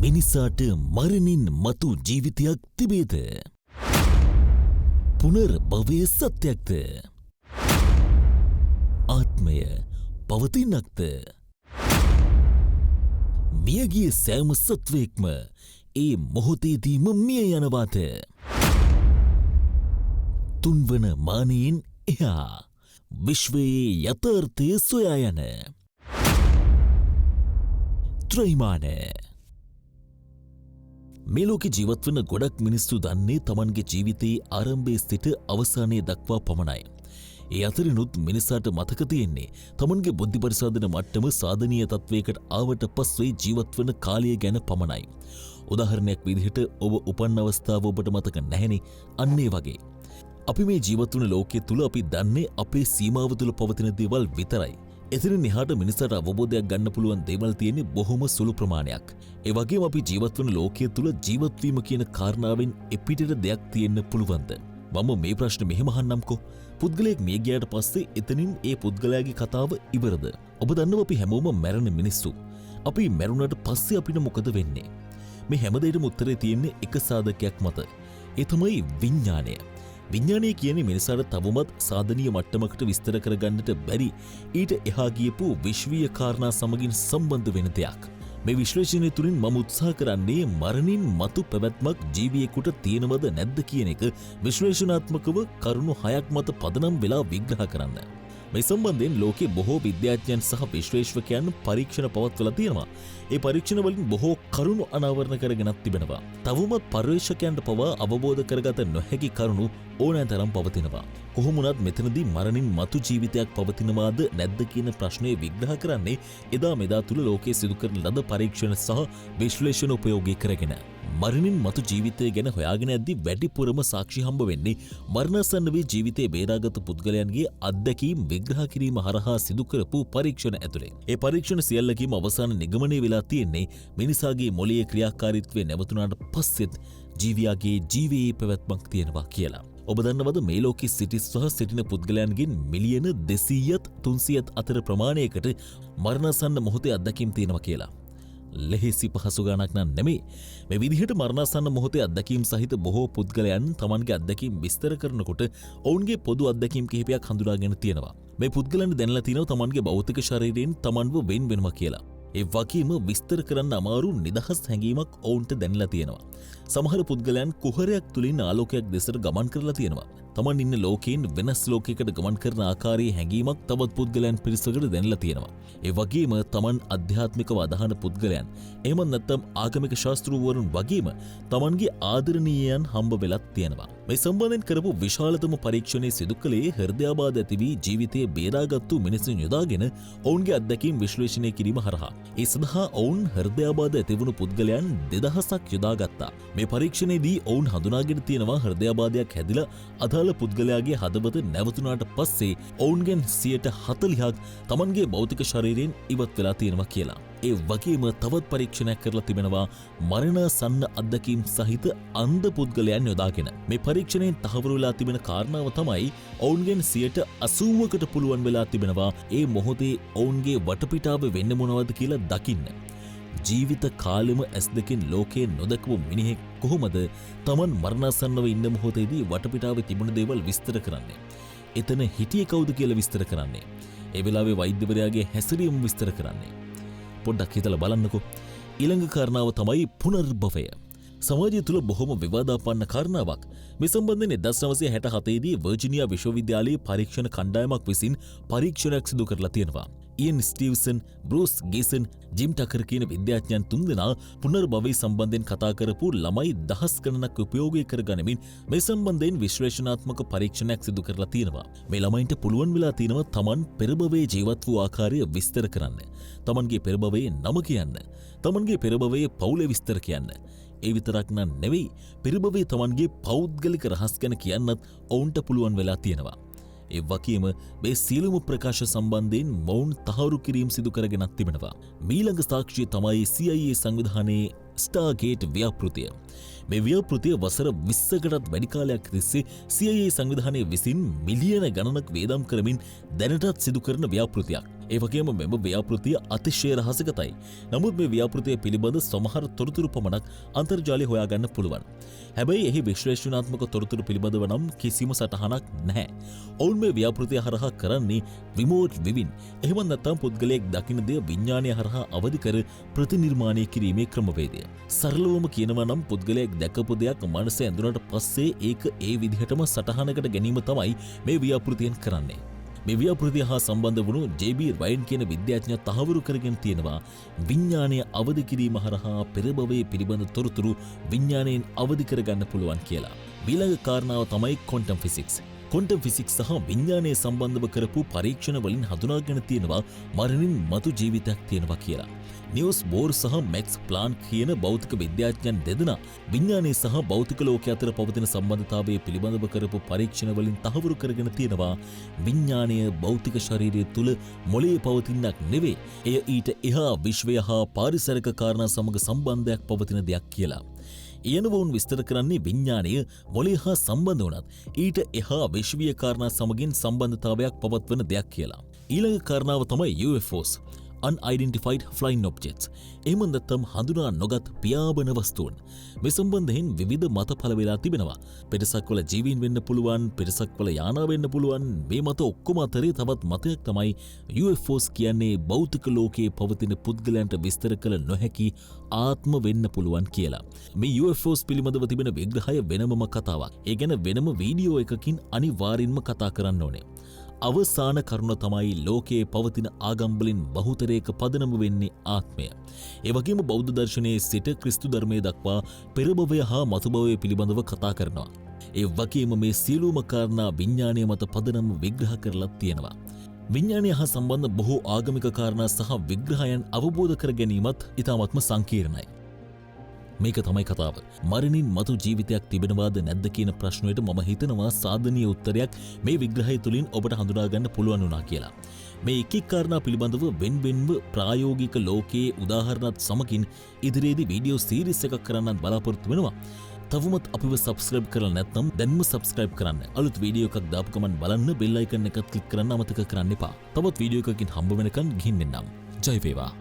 මිනිසාට මරණින් මතු ජීවිතයක් තිබේද? පුනර්භවයේ සත්‍යක්ද? ආත්මය පවතිනක්ද? මියගිය සෑම සත්වයෙක්ම ඒ මොහොතේදීම මිය යනවාද? තුන්වන මානයෙන් එහා විශ්වයේ යථාර්ථය සොයා යන ත්‍රිමාන. මේ ලෝකේ ජීවත් වන ගොඩක් මිනිස්සු දන්නේ තමන්ගේ ජීවිතයේ ආරම්භයේ සිට අවසානයේ දක්වා පමණයි. ඒ අතරිනුත් මිනිසාට මතක තියෙන්නේ තමන්ගේ බුද්ධි පරිසාදන මට්ටම සාධනීය තත්වයකට ආවට පස්සේ ජීවත් වන කාලය ගැන පමණයි. උදාහරණයක් විදිහට ඔබ උපන් අවස්ථාව ඔබට මතක නැහෙනේ. අන්න ඒ වගේ. අපි මේ ජීවත් වන ලෝකයේ තුල අපි දන්නේ අපේ සීමාව තුල පවතින දේවල් විතරයි. එතනින් එහාට මිනිසාට අවබෝධයක් ගන්න පුළුවන් දේවල් තියෙන්නේ බොහොම සුළු ප්‍රමාණයක්. ඒ වගේම අපි ජීවත් වන ලෝකයේ තුල ජීවත් වීම කියන කාරණාවෙන් එපිටට දෙයක් තියෙන්න පුළුවන්ද? මම මේ ප්‍රශ්නේ මෙහෙම අහන්නම්කෝ. පුද්ගලයෙක් මිය ගියාට පස්සේ එතනින් ඒ පුද්ගලයාගේ කතාව ඉවරද? ඔබ දන්නවා අපි හැමෝම මැරෙන මිනිස්සු. අපි මැරුණාට පස්සේ අපිට මොකද වෙන්නේ? මේ හැම දෙයකටම උත්තරේ තියෙන්නේ එක සාධකයක් මත. ඒ තමයි විඥාණය. විඥානය කියන්නේ මිනිසාට තවමත් සාධනීය මට්ටමකට විස්තර කරගන්නට බැරි ඊට එහා ගියපු විශ්වීය කාරණා සමගින් සම්බන්ධ වෙන දෙයක්. මේ විශ්ලේෂණය තුලින් මම උත්සාහ කරන්නේ මරණින් මතු පැවැත්මක් ජීවියෙකුට තියෙනවද නැද්ද කියන එක විශ්ලේෂණාත්මකව කරුණු 6ක් මත පදනම් වෙලා විග්‍රහ කරන්න. මේ සම්බන්ධයෙන් ලෝකේ බොහෝ විද්‍යාඥයන් සහ විශ්ලේෂකයන් පරීක්ෂණ පවත්වලා තියෙනවා. ඒ පරීක්ෂණ වලින් බොහෝ කරුණු අනාවරණ කරගෙනත් තිබෙනවා. තවමත් පර්යේෂකයන්ට පවා අවබෝධ කරගත නොහැකි කරුණු ඕනෑතරම් පවතිනවා. කොහොම වුණත් මෙතනදී මරණින් මතු ජීවිතයක් පවතිනවාද නැද්ද කියන ප්‍රශ්නේ විග්‍රහ කරන්නේ එදා මෙදා තුල ලෝකයේ සිදු කරන ලද පරීක්ෂණ සහ විශ්ලේෂණ උපයෝගී කරගෙන. මරණින් මතු ජීවිතය ගැන හොයාගෙන යද්දී වැඩිපුරම සාක්ෂි හම්බ වෙන්නේ මරණාසන්න වී ජීවිතේ බේරාගත් පුද්ගලයන්ගේ අත්දැකීම් විග්‍රහ කිරීම හරහා සිදු කරපු පරීක්ෂණ ඇතුළේ. ඒ පරීක්ෂණ සියල්ලකීම අවසාන නිගමනය වෙලා තියෙන්නේ මිනිසාගේ මොළයේ ක්‍රියාකාරීත්වය නැවතුණාට පස්සෙත් ජීවියාගේ ජීවයේ පැවැත්මක් තියෙනවා කියලා. ඔබ දන්නවද මේ ලෝකෙ සිටින පුද්ගලයන්ගෙන් මිලියන 200ත් 300ත් අතර ප්‍රමාණයකට මරණාසන්න මොහොතේ අත්දැකීම් තියෙනවා කියලා. ලෙහෙසි පහසු ගානක් නම් නෙමෙයි. මේ විදිහට මරණාසන්න මොහොතේ අත්දැකීම් සහිත බොහෝ පුද්ගලයන් තමන්ගේ අත්දැකීම් විස්තර කරනකොට ඔවුන්ගේ පොදු අත්දැකීම් කිහිපයක් හඳුනාගෙන තියෙනවා. මේ පුද්ගලයන් දැනලා තියෙනවා තමන්ගේ භෞතික ශරීරයෙන් තමන්ව වෙන් වෙනවා කියලා. ඒ වගේම විස්තර කරන්න අමාරු නිදහස් හැඟීමක් ඔවුන්ට දැනලා තියෙනවා. සමහර පුද්ගලයන් කුහරයක් තුලින් ආලෝකයක් දෙසට ගමන් කරලා තියෙනවා. තමන් ඉන්න ලෝකයෙන් වෙනස් ලෝකයකට ගමන් කරන ආකාරයේ හැඟීමක් තවත් පුද්ගලයන් පිරිසකට දැනලා තියෙනවා. ඒ වගේම තමන් අධ්‍යාත්මිකව අදහන පුද්ගලයන් එහෙම නැත්නම් ආගමික ශාස්ත්‍රූවරුන් වගේම තමන්ගේ ආදරණීයයන් හම්බ වෙලත් තියෙනවා. මේ සම්බන්ධයෙන් කරපු විශාලතම පරීක්ෂණයේ සිදු කළේ හෘදයාබාධ ඇති වී ජීවිතයේ බේරාගත්තු මිනිසුන් යොදාගෙන ඔවුන්ගේ අත්දැකීම් විශ්ලේෂණය කිරීම හරහා. ඒ සඳහා ඔවුන් හෘදයාබාධ ඇතිවුණු පුද්ගලයන් 2000ක් යොදාගත්තා. මේ පරීක්ෂණයේදී ඔවුන් හඳුනාගෙන තියෙනවා හෘදයාබාධයක් හැදිලා අදාළ පුද්ගලයාගේ හදවත නැවතුණාට පස්සේ ඔවුන්ගෙන් 40%ක් තමන්ගේ භෞතික ශරීරයෙන් ඉවත් වෙලා තියෙනවා කියලා. ඒ වගේම තවත් පරීක්ෂණයක් කරලා තිබෙනවා මරණාසන්න අත්දැකීම් සහිත අන්ධ පුද්ගලයන් යොදාගෙන. මේ පරීක්ෂණයෙන් තහවුරු වෙලා තිබෙන කාරණාව තමයි ඔවුන්ගෙන් 80%කට පුළුවන් වෙලා තිබෙනවා ඒ මොහොතේ ඔවුන්ගේ වටපිටාව වෙන්නේ මොනවද කියලා දකින්න. ජීවිත කාලෙම S2කින් ලෝකයේ නොදකපු මිනිහෙක් කොහොමද තමන් මරණාසන්නව ඉන්න මොහොතේදී වටපිටාවේ තිබුණ දේවල් විස්තර කරන්නේ? එතන හිටියේ කවුද කියලා විස්තර කරන්නේ? ඒ වෙලාවේ වෛද්‍යවරයාගේ හැසිරීම විස්තර කරන්නේ? පොඩ්ඩක් හිතලා බලන්නකෝ. ඊළඟ කාරණාව තමයි පුනර්භවය. සමාජය තුළ බොහොම විවාදාපන්න කාරණාවක්. මේ සම්බන්ධයෙන් 1967 දී වර්ජිනියා විශ්වවිද්‍යාලයේ පරීක්ෂණ කණ්ඩායමක් විසින් පරීක්ෂණයක් සිදු කරලා තියෙනවා. ඉයන් ස්ටීව්සන්, බෲස් ගේසන්, ජිම් ටකර් කියන විද්‍යාඥයන් තුන්දෙනා පුනර්භවය සම්බන්ධයෙන් කතා කරපු ළමයි දහස් ගණනක් උපයෝගී කරගනිමින් මේ සම්බන්ධයෙන් විශ්ලේෂණාත්මක පරීක්ෂණයක් සිදු කරලා තියෙනවා. මේ ළමයින්ට පුළුවන් වෙලා තියෙනවා තමන් පෙර භවයේ ජීවත් වූ ආකාරය විස්තර කරන්න. තමන්ගේ පෙර භවයේ නම කියන්න. තමන්ගේ පෙර භවයේ පවුලේ විස්තර කියන්න. ඒ විතරක් නම් නෙවෙයි පෙර භවයේ තමන්ගේ පෞද්ගලික රහස් ගැන කියන්නත් ඔවුන්ට පුළුවන් වෙලා තියෙනවා. ඒ වගේම මේ සියලුම ප්‍රකාශ සම්බන්ධයෙන් මොවුන් තහවුරු කිරීම සිදු කරගෙනත් තිබෙනවා. මීළඟ සාක්ෂිය තමයි CIA සංවිධානයේ ස්ටාර්ගේට් ව්‍යාපෘතිය. මේ ව්‍යාපෘතිය වසර 20කටත් වැඩි කාලයක් තිස්සේ CIA සංවිධානය විසින් මිලියන ගණනක් වේදම් කරමින් දැනටත් සිදු කරන ව්‍යාපෘතියක්. ඒ වගේම මෙම ව්‍යාපෘතිය අතිශය රහසිගතයි. නමුත් මේ ව්‍යාපෘතිය පිළිබඳ සමහර තොරතුරු පමණක් අන්තර්ජාලය හොයාගන්න පුළුවන්. හැබැයි එහි විශ්ලේෂණාත්මක තොරතුරු පිළිබඳව නම් කිසිම සටහනක් නැහැ. ඔවුන් මේ ව්‍යාපෘතිය හරහා කරන්නේ රිමෝට් විවින්. එහෙම නැත්නම් පුද්ගලයෙක් දකින දේ විඥානය හරහා අවදි කර ප්‍රතිනිර්මාණය කිරීමේ ක්‍රමවේදය. සරලවම කියනවා නම් පුද්ගලයෙක් දැකපු දෙයක් මනස ඇඳුනට පස්සේ ඒක ඒ විදිහටම සටහනකට ගැනීම තමයි මේ ව්‍යාපෘතියෙන් කරන්නේ. මේ ව්‍යාපෘතිය හා සම්බන්ධ වුණු ජේ.බී. රයන් කියන විද්‍යාඥයා තහවුරු කරගෙන තියෙනවා විඥානය අවදි කිරීම හරහා පෙර භවයේ පිළිබඳ තොරතුරු විඥාණයෙන් අවදි කරගන්න පුළුවන් කියලා. ඊළඟ කාරණාව තමයි ක්වොන්ටම් ෆිසික්ස්. ක්වොන්ටම් ෆිසික්ස් සහ විඥානය සම්බන්ධව කරපු පරීක්ෂණ වලින් හඳුනාගෙන තියෙනවා මරණින් මතු ජීවිතයක් තියෙනවා කියලා. නිවස් බෝර් සහ මැක්ස් ප්ලාන්ක් කියන භෞතික විද්‍යාඥයන් දෙදෙනා විඥානය සහ භෞතික ලෝකය අතර පවතින සම්බන්ධතාවය පිළිබඳව කරපු පරීක්ෂණ වලින් තහවුරු කරගෙන තියෙනවා විඥානය භෞතික ශරීරය තුල මොළයේ පවතිනක් නෙවෙයි. එය ඊට එහා විශ්වය හා පාරිසරික කාරණා සමග සම්බන්ධයක් පවතින දෙයක් කියලා. එයනවුන් විස්තර කරන්නේ විඥානය මොළය හා සම්බන්ධ වුණත් ඊට එහා විශ්වීය කාරණා සමගින් සම්බන්ධතාවයක් පවත්වන දෙයක් කියලා. ඊළඟ කාරණාව තමයි UFOs. Unidentified Flying Objects. එහෙම නැත්නම් හඳුනා නොගත් පියාඹන වස්තුන්. මේ සම්බන්ධයෙන් විවිධ මත පළ වෙලා තිබෙනවා. පිටසක් වල ජීවීන් වෙන්න පුළුවන්, පිටසක් වල යානා වෙන්න පුළුවන්. මේ මත ඔක්කොම අතරේ තවත් මතයක් තමයි UFOs කියන්නේ භෞතික ලෝකයේ පවතින පුද්ගලයන්ට විස්තර කළ නොහැකි ආත්ම වෙන්න පුළුවන් කියලා. මේ UFOs පිළිබඳව තිබෙන විග්‍රහය වෙනමම කතාවක්. ඒ ගැන වෙනම වීඩියෝ එකකින් අනිවාර්යෙන්ම කතා කරන්න ඕනේ. අවසාන කරුණ තමයි ලෝකයේ පවතින ආගම්වලින් බහුතරයක පදනම වෙන්නේ ආත්මය. ඒ වගේම බෞද්ධ දර්ශනයේ සිට ක්‍රිස්තු ධර්මයේ දක්වා පෙර භවය හා මතු භවය පිළිබඳව කතා කරනවා. ඒ වගේම මේ සියලුම කාරණා විඥානය මත පදනම විග්‍රහ කරලා තියෙනවා. විඥානය හා සම්බන්ධ බොහෝ ආගමික කාරණා සහ විග්‍රහයන් අවබෝධ කර ගැනීමත් ඉතාමත්ම සංකීර්ණයි. මේක තමයි කතාව. මරණින් මතු ජීවිතයක් තිබෙනවාද නැද්ද කියන ප්‍රශ්නයට මම හිතනවා සාධනීය උත්තරයක් මේ විග්‍රහය තුලින් ඔබට හඳුනා ගන්න පුළුවන් වුණා කියලා. මේ එක් එක් කාරණා පිළිබඳව වෙන්වෙන්ව ප්‍රායෝගික ලෝකයේ උදාහරණත් සමගින් ඉදිරියේදී වීඩියෝ සීරීස් එකක් කරන්නත් බලාපොරොත්තු වෙනවා. තවමත් අපිව සබ්ස්ක්‍රයිබ් කරලා නැත්නම් දැන්ම සබ්ස්ක්‍රයිබ් කරන්න. අලුත් වීඩියෝ එකක් දාපු ගමන් බලන්න බෙල් අයිකන් එකත් ක්ලික් කරන්න අමතක කරන්න එපා. තවත් වීඩියෝ එකකින් හම්බ වෙනකන් ගිහින් එන්නම්. ජය වේවා.